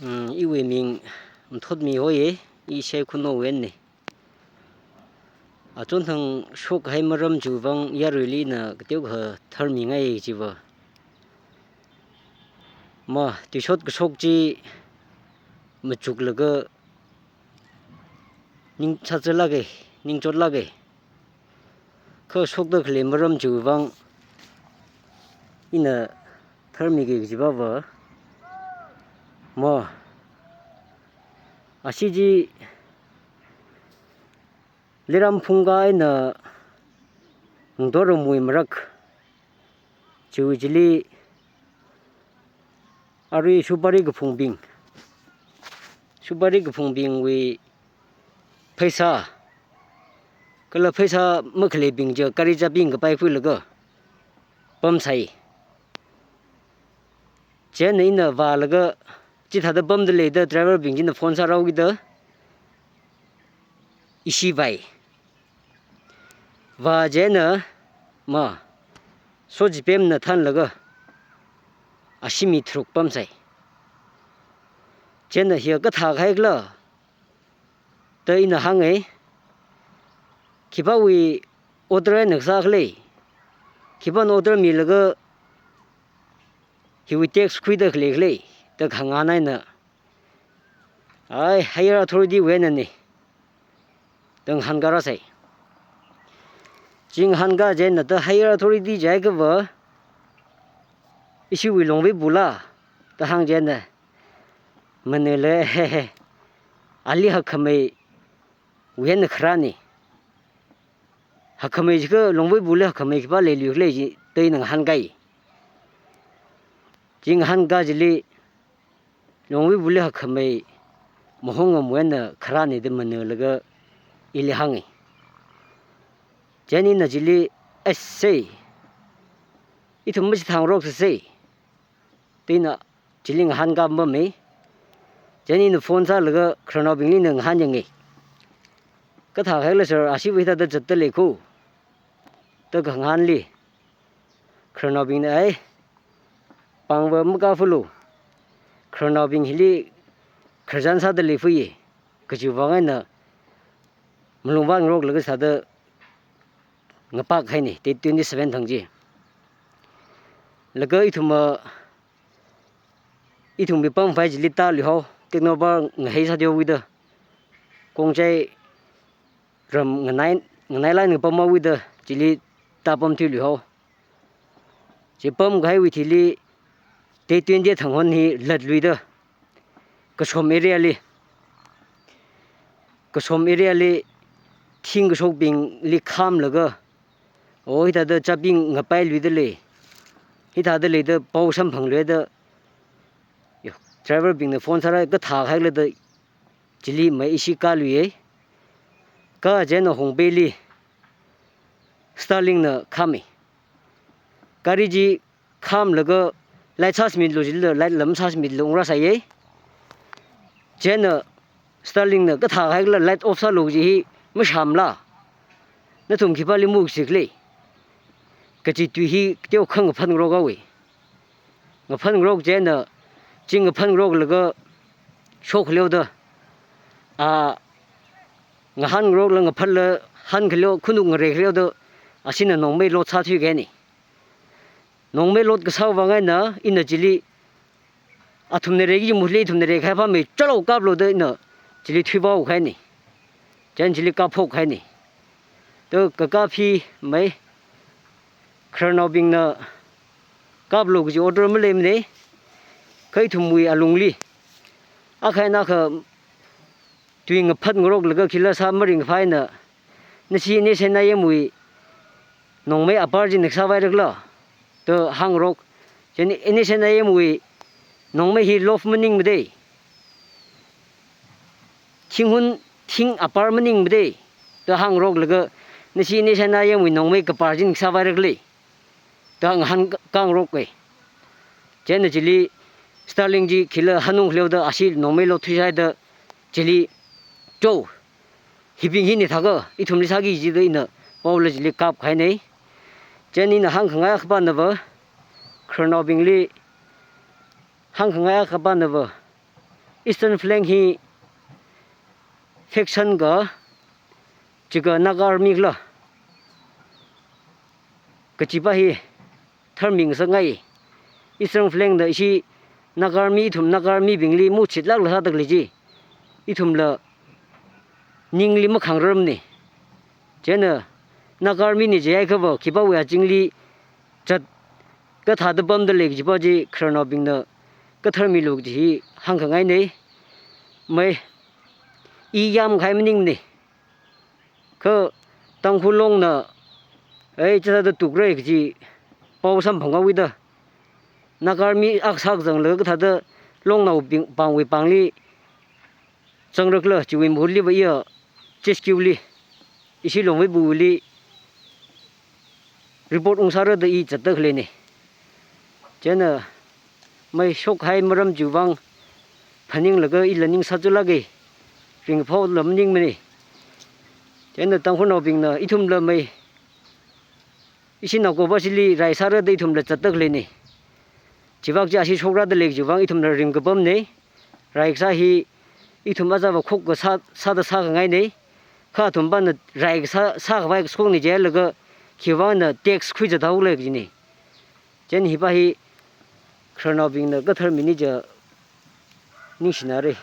Iwe mình thốt mi hoye I xe kuno wen ne a chon thang shok hai maram chu wang ya rili na kteu kha thar mi ngai chi wa ma ti shot ka shok chi ma chuk la ga ning cha cha la ge ning chot la ge kha shok da khle maram chu wang ina thar mi ge ji ba wa ma ashi ji liram phunga ina ngdor mui marak chu jili ari subari ga phungbing we phaisa kala phaisa makhle bing je kari ja bing ga pai phu laga pam sai che nei na wa laga chi thada bam de le da driver bing jin phone sa raw gi da ishi bai wa je na ma so ji pem na than laga ashimi thruk pam sai che na hi ga tha khai gla ta ina hang ei kiba wi order na sa khle kiba no order mi laga hi wi text khui da khle khle ta khanga nai na ai higher authority wen ani dang han gara sai jing han ga je na ta higher authority jai ga wa issue wi long wi bula ta hang je na manele ali ha khame wen khrani ha khame ji ga long wi bula khame ki ba le li le ji te nang han gai jing han ga ji li long wi bula khame mohong am wen khrani de manele ga ili hangi jeni na jili essay ithum mi thang rok se tina jiling han ga ma me jeni na phone sa laga khrono bing ni nang han yang ka tha khai la sir asi wi da jat le khu ta gang han li khrono bing ai pang wa ma ka phulu khrono bing hili khrajan sa de le fu ye ka ju wa na mulung wang rok laga sa da ngapak khai ni te 27 thang ji laga ithum bi pam phai ji lita li ho tekno ba ngai sa dio wi da kong chai ram nganai lai ni pam ma wi da jili ta pam thi li ho ji pam gai wi thi li te 20 thang hon hi lat lui da ka som area li thing ga sok bing li kham laga oi da da chaping ngapai lui de le hi da de le da pau sam phang le da driver bing na phone sara ga tha khai le da jili mai isi ka lui ka je na hong be li starling na khami kari ji kham laga lai chas mi lo jil lai lam chas mi long ra sai je na starling na ga tha khai la light off sa lo ji ma sham la na thum ki pa li mu sik le ka chi tu hi teo khang phan ro ga we nga phan ro je na jing phan ro la ga shok leo da nga han ro la nga phan la han khlo khunu nga re khlo da asina nong me lo cha thu ge ni nong me lot ga saw wa ngai na in jili athum ne re gi mu le thum ne re khai pha me chalo kap lo da na jili thui ba khai ni jan jili ka phok khai ni to ka phi mai khrono bing na kap lo gi order ma le ne khai thum mui alung li a khai na kha tuing phat ngorok laga khila sa maring phai na si ne se na ye mui nong mai apar ji neksa vai ragla to hang rok jeni ene se na ye mui nong mai hi lof maning mde thing apar maning mde to hang rok laga si ne se na ye mui nong mai ka par ji neksa vai ragli to han kang rok ke chen jili starling ji khila hanung hleu da asi nong mai lo thu sai da jili to hibing hi ni thaga ithum li sagi ji de na paul ji li kap khai nei cheni na hang khanga khba na ba khrono bing li hang khanga khba na ba eastern flank hi faction ga chiga Naga army la kachiba hi tharming sa ngai eastern flank da shi Naga army bingli mu chitlak la dak li ji ithum la ningli ma khangram ni chena Naga army ni je ai ka ba kiba wa jingli chat ka tha da bam da le ji ba ji khranobing na ka tharmi lok ji hang kha ngai nei mai i yam khai mning ni ka tang khu long na ai cha da tuk re ji pau sam phang wi da Naga army ak sak jang le ka tha da long nau pang wi pang li chang rak la chi wi mu li ba ya cheskiu li isi long wi bu li report ung sar da i chat da khle ni chena mai shok hai maram juwang phaning laga i learning sa chu lagi ring phau lam ning mani chena tang khu no bing na i thum la mai isi na ko ba sili rai sar da i thum la chat da khle ni chiwak ja si chokra da lek juwang i thum la ring ka bam nei rai sa hi i thum aja ba khok ga sa da sa ga ngai nei kha thum ban na rai sa ga bai skong ni je laga khiwa na tax khu ja dau lek ji ni chen hi ba hi khranobing na ga thar mini ja ni sinare